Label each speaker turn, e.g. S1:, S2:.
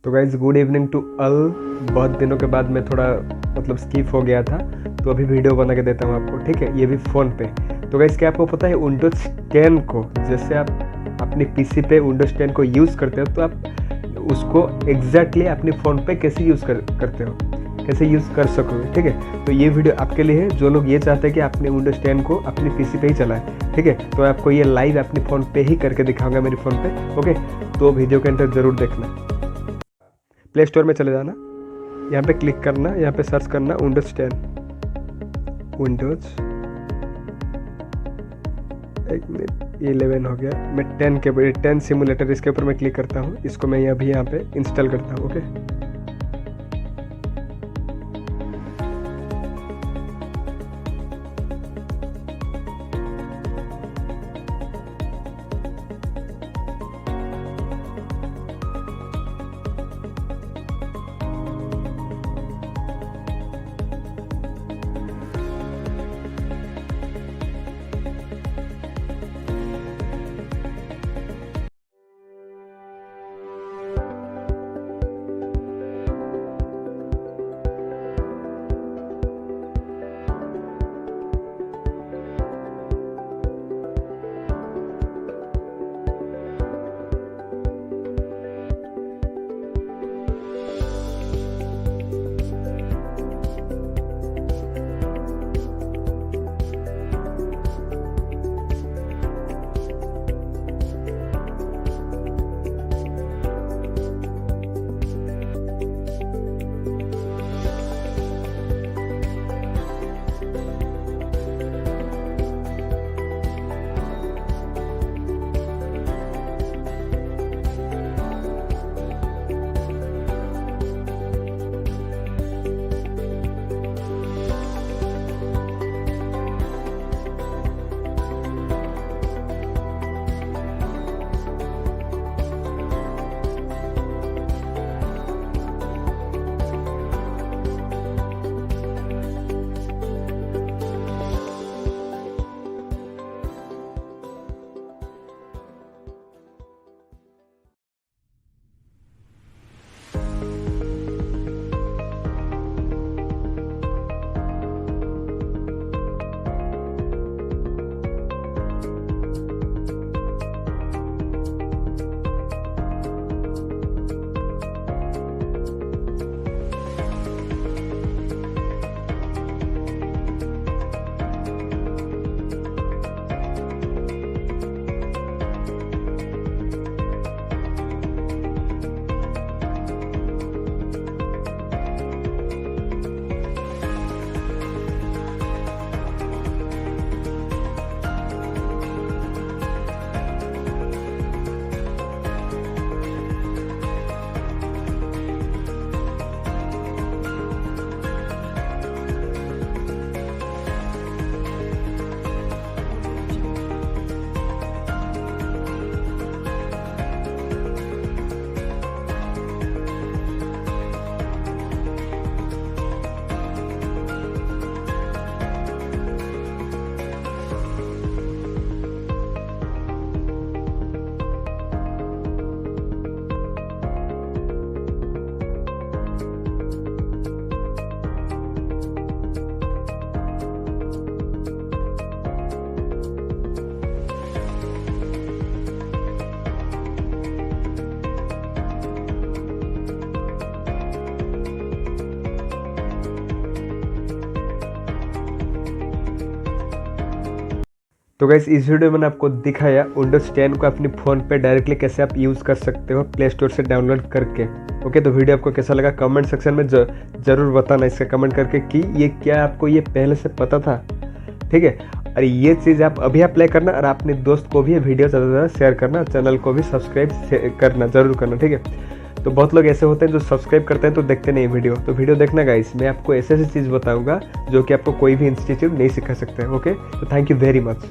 S1: तो guys good evening to all. बहुत दिनों के बाद मैं थोड़ा स्किप हो गया था, तो अभी वीडियो बना के देता हूँ आपको, ठीक है। ये भी फ़ोन पे। तो गाइज़ क्या आपको पता है विंडोज़ 10 को, जैसे आप अपनी पीसी पे विंडोज़ 10 को यूज़ करते हो तो आप उसको एग्जैक्टली अपने फ़ोन पे कैसे यूज़ करते हो, कैसे यूज़ कर सकोगे, ठीक है। तो ये वीडियो आपके लिए है जो लोग ये चाहते हैं कि आपने विंडोज़ 10 को अपनी पीसी पे ही चलाए, ठीक है। तो आपको ये लाइव अपने फ़ोन पे ही करके दिखाऊंगा, मेरे फ़ोन पे, ओके। तो वीडियो के अंदर ज़रूर देखना। प्ले स्टोर में चले जाना, यहाँ पे क्लिक करना, यहाँ पे सर्च करना विंडोज़ 10। विंडोज़ 11 हो गया। मैं 10 के 10 सिमुलेटर इसके ऊपर मैं क्लिक करता हूँ। इसको मैं अभी यहाँ पे इंस्टॉल करता हूँ, ओके। तो गाइस इस वीडियो में मैंने आपको दिखाया विंडोज़ 10 को अपने फ़ोन पे डायरेक्टली कैसे आप यूज़ कर सकते हो प्ले स्टोर से डाउनलोड करके, ओके। तो वीडियो आपको कैसा लगा कमेंट सेक्शन में ज़रूर बताना इसका कमेंट करके कि ये क्या आपको ये पहले से पता था, ठीक है। और ये चीज़ आप अभी अप्लाई करना और अपने दोस्त को भी ये वीडियो ज़्यादा से ज़्यादा शेयर करना, चैनल को भी सब्सक्राइब करना ज़रूर करना, ठीक है। तो बहुत लोग ऐसे होते हैं जो सब्सक्राइब करते हैं तो देखते नहीं वीडियो, तो वीडियो देखना गाइस। मैं आपको ऐसे चीज़ बताऊंगा जो कि आपको कोई भी इंस्टीट्यूट नहीं सिखा सकते हैं, ओके। तो थैंक यू वेरी मच।